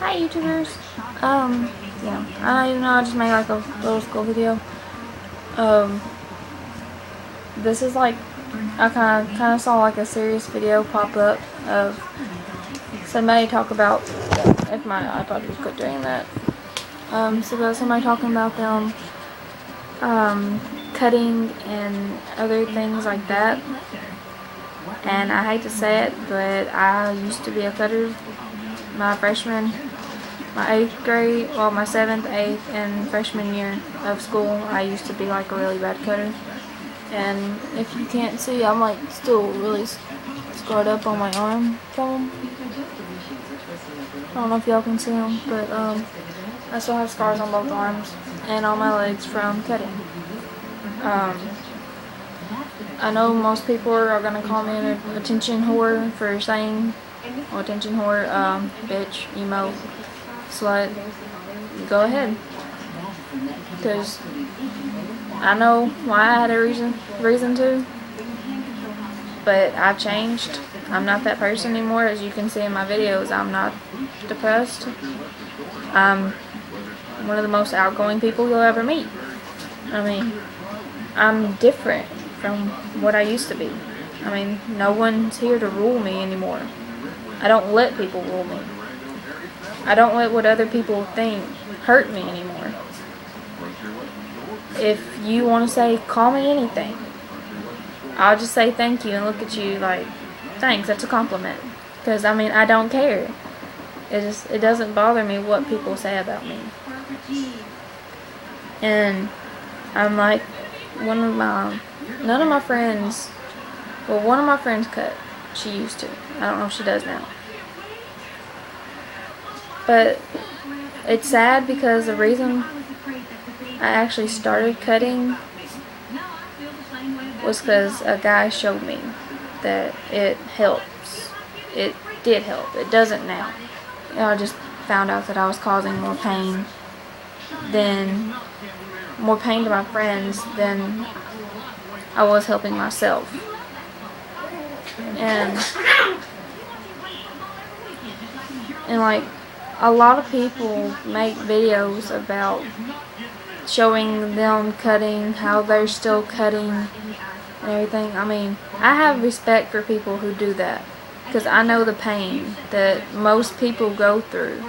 Hi YouTubers. Yeah, I don't know, I just made like a little school video. This is like, I kind of saw like a serious video pop up of somebody talk about, if my iPod would quit doing that. So there's somebody talking about them, cutting and other things like that. And I hate to say it, but I used to be a cutter. My 8th grade, well, my 7th, 8th, and freshman year of school, I used to be like a really bad cutter. And if you can't see, I'm like still really scarred up on my arm from them. I don't know if y'all can see them, but I still have scars on both arms and on my legs from cutting. I know most people are gonna call me an attention whore for saying, well, attention whore, bitch, emo, slut. Go ahead, because I know why I had a reason to, but I've changed. I'm not that person anymore. As you can see in my videos, I'm not depressed. I'm one of the most outgoing people you'll ever meet. I mean, I'm different from what I used to be. I mean, no one's here to rule me anymore. I don't let people rule me. I don't let what other people think hurt me anymore. If you want to say, call me anything, I'll just say thank you and look at you like, thanks, that's a compliment. Because, I mean, I don't care. It doesn't bother me what people say about me. And I'm like, none of my friends, well, one of my friends cut. She used to. I don't know if she does now. But it's sad because the reason I actually started cutting was because a guy showed me that it helps. It did help. It doesn't now. I just found out that I was causing more pain to my friends than I was helping myself. And like, a lot of people make videos about showing them cutting, how they're still cutting and everything. I mean, I have respect for people who do that, because I know the pain that most people go through.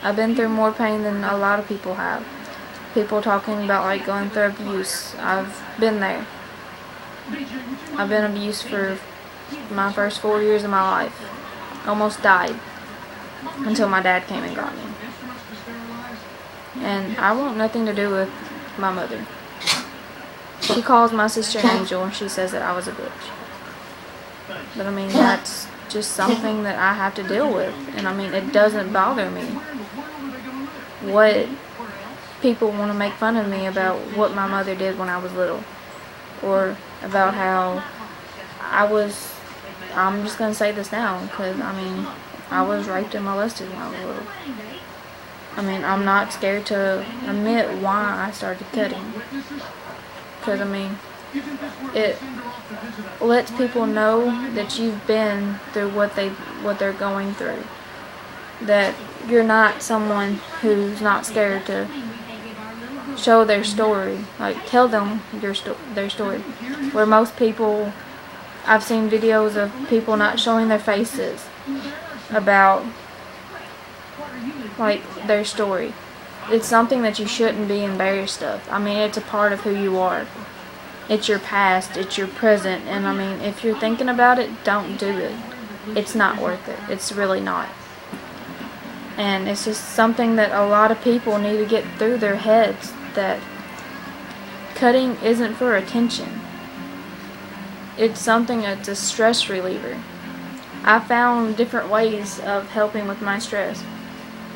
I've been through more pain than a lot of people have. People talking about like going through abuse. I've been there. I've been abused for my first 4 years of my life. Almost died until my dad came and got me. And I want nothing to do with my mother. She calls my sister an angel and she says that I was a bitch. But I mean, that's just something that I have to deal with. And I mean, it doesn't bother me what people want to make fun of me about what my mother did when I was little. Or about how I'm just going to say this now, because I mean, I was raped and molested when I was little. I mean, I'm not scared to admit why I started cutting. Because, I mean, it lets people know that you've been through what they're going through. That you're not someone who's not scared to show their story. Like, tell them their story. Where most people, I've seen videos of people not showing their faces about like their story. It's something that you shouldn't be embarrassed of. I mean, it's a part of who you are. It's your past, it's your present, and I mean, if you're thinking about it, don't do it. It's not worth it. It's really not. And it's just something that a lot of people need to get through their heads, that cutting isn't for attention. It's something that's a stress reliever. I found different ways of helping with my stress.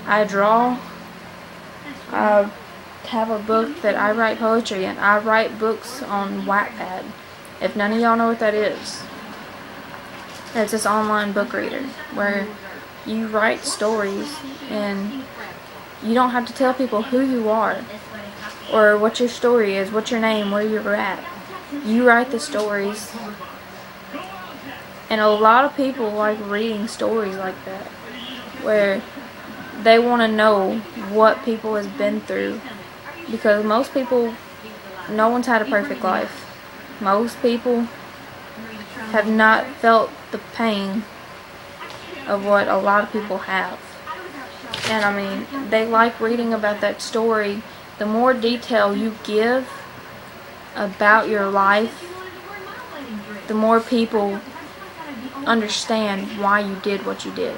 I draw. I have a book that I write poetry in. I write books on Wattpad. If none of y'all know what that is, it's this online book reader where you write stories and you don't have to tell people who you are or what your story is, what your name, where you're at. You write the stories. And a lot of people like reading stories like that, where they want to know what people has been through, because most people, no one's had a perfect life. Most people have not felt the pain of what a lot of people have. And I mean, they like reading about that story. The more detail you give about your life, the more people understand why you did what you did.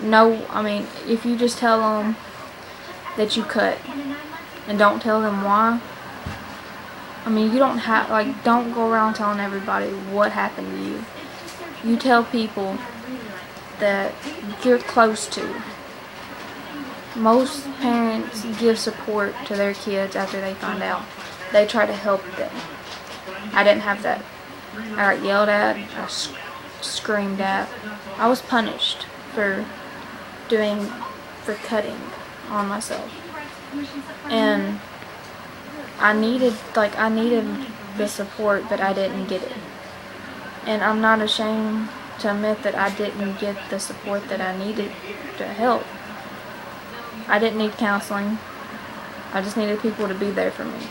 No, I mean, if you just tell them that you cut and don't tell them why, I mean, you don't have, like, don't go around telling everybody what happened to you. You tell people that you're close to. Most parents give support to their kids after they find out. They try to help them. I didn't have that. I got yelled at, I screamed at. I was punished for cutting on myself. And I needed the support, but I didn't get it. And I'm not ashamed to admit that I didn't get the support that I needed to help. I didn't need counseling. I just needed people to be there for me.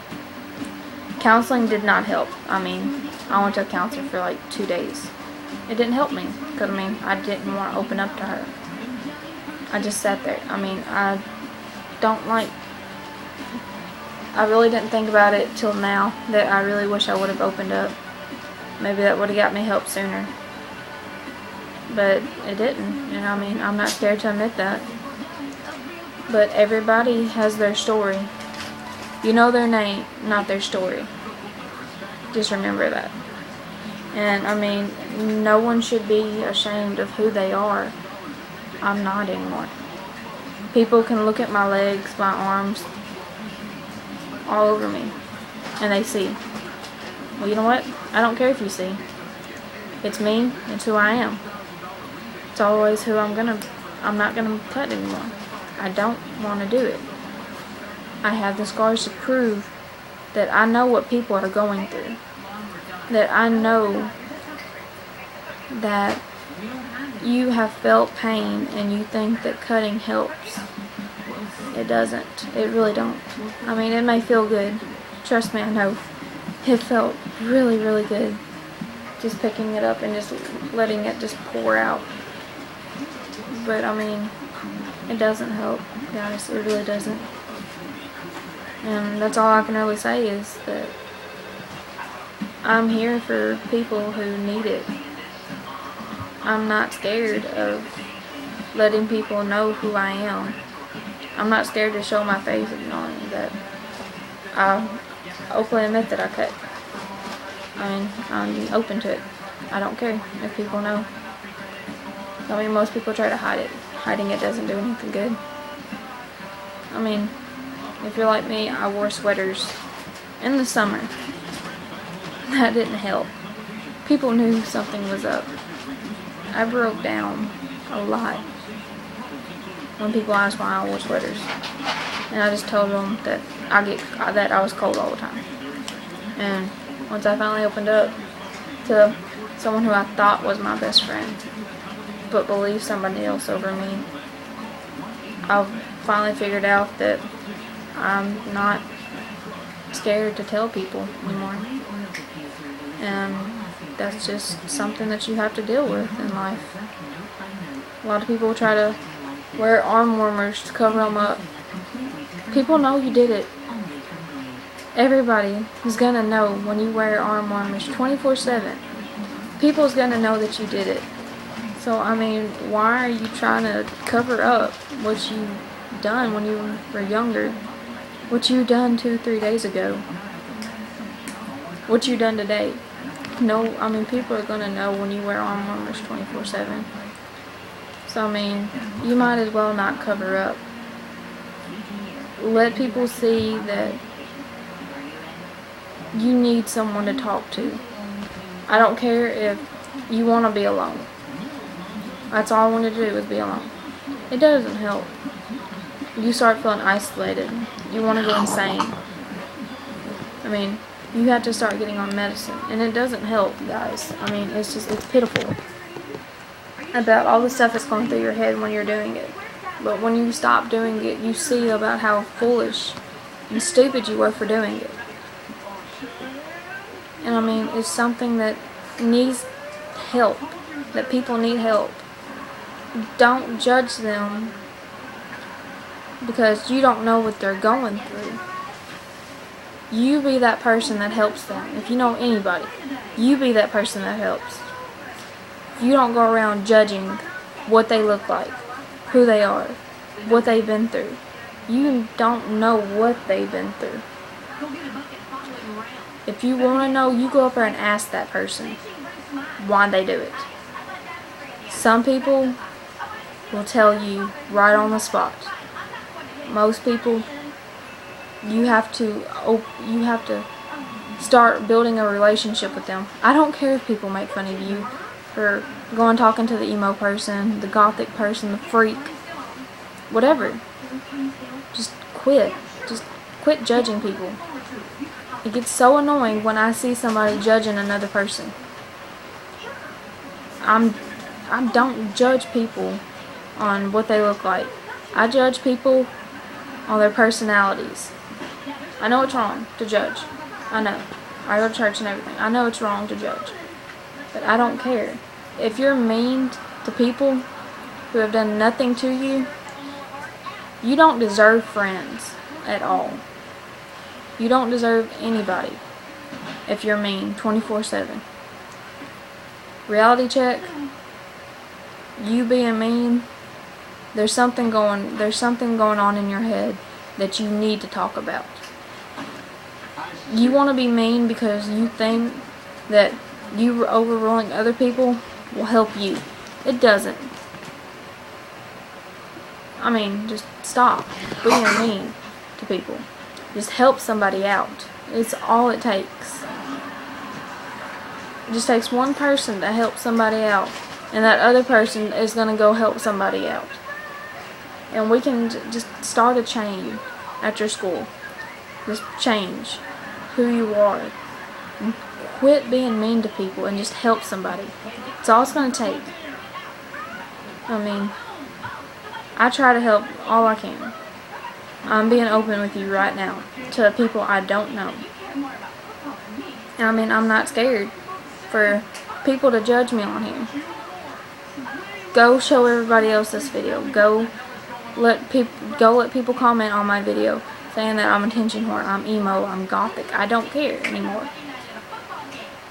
Counseling did not help. I mean, I went to a counselor for like 2 days. It didn't help me, because I mean, I didn't want to open up to her. I just sat there. I mean, I really didn't think about it till now, that I really wish I would have opened up. Maybe that would have got me help sooner. But it didn't, and I mean, I'm not scared to admit that. But everybody has their story. You know their name, not their story. Just remember that. And I mean, no one should be ashamed of who they are. I'm not anymore. People can look at my legs, my arms, all over me, and they see. Well, you know what? I don't care if you see. It's me. It's who I am. It's always who I'm not gonna cut anymore. I don't want to do it. I have the scars to prove that I know what people are going through. That I know that you have felt pain and you think that cutting helps. It doesn't. It really don't. I mean, it may feel good. Trust me, I know. It felt really, really good. Just picking it up and just letting it just pour out. But I mean, it doesn't help, guys. It really doesn't. And that's all I can really say is that I'm here for people who need it. I'm not scared of letting people know who I am. I'm not scared to show my face and knowing that I openly admit that I cut. I mean, I'm open to it. I don't care if people know. I mean, most people try to hide it. Hiding it doesn't do anything good. I mean, if you're like me, I wore sweaters in the summer. That didn't help. People knew something was up. I broke down a lot when people asked why I wore sweaters. And I just told them that I was cold all the time. And once I finally opened up to someone who I thought was my best friend, but believed somebody else over me, I finally figured out that I'm not scared to tell people anymore. And that's just something that you have to deal with in life. A lot of people try to wear arm warmers to cover them up. People know you did it. Everybody is going to know when you wear arm warmers 24/7. People's going to know that you did it. So, I mean, why are you trying to cover up what you done when you were younger? What you done 2-3 days ago? What you done today? No, I mean, people are going to know when you wear arm warmers 24/7. So, I mean, you might as well not cover up. Let people see that you need someone to talk to. I don't care if you want to be alone. That's all I want to do is be alone. It doesn't help. You start feeling isolated. You want to go insane. I mean, you have to start getting on medicine. And it doesn't help, guys. I mean, it's pitiful about all the stuff that's going through your head when you're doing it. But when you stop doing it, you see about how foolish and stupid you were for doing it. And I mean, it's something that needs help, that people need help. Don't judge them because you don't know what they're going through. You be that person that helps them. If you know anybody, you be that person that helps. You don't go around judging what they look like, who they are, what they've been through. You don't know what they've been through. If you want to know, you go up there and ask that person why they do it. Some people will tell you right on the spot. Most people, you have to start building a relationship with them. I don't care if people make fun of you for going talking to the emo person, the gothic person, the freak, whatever. Just quit. Just quit judging people. It gets so annoying when I see somebody judging another person. I don't judge people on what they look like. I judge people on their personalities. I know it's wrong to judge. I know. I go to church and everything. I know it's wrong to judge. But I don't care. If you're mean to people who have done nothing to you, you don't deserve friends at all. You don't deserve anybody if you're mean 24/7. Reality check. You being mean, there's something going on in your head that you need to talk about. You want to be mean because you think that you overruling other people will help you. It doesn't. I mean, just stop being mean to people. Just help somebody out. It's all it takes. It just takes one person to help somebody out, and that other person is going to go help somebody out. And we can just start a chain at your school. Just change who you are. And quit being mean to people and just help somebody. It's all it's going to take. I mean, I try to help all I can. I'm being open with you right now to people I don't know. And I mean, I'm not scared for people to judge me on here. Go show everybody else this video. Go let people comment on my video saying that I'm attention whore, I'm emo, I'm gothic. I don't care anymore.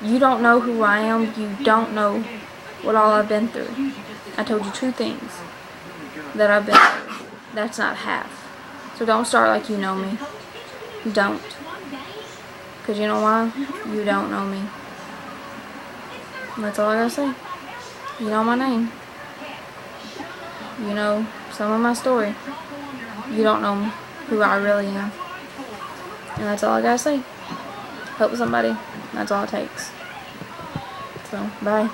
You don't know who I am. You don't know what all I've been through. I told you 2 things that I've been through. That's not half. So don't start like you know me. Don't. Because you know why? You don't know me. And that's all I gotta say. You know my name. You know some of my story. You don't know who I really am. And that's all I gotta say. Help somebody. That's all it takes. So, bye.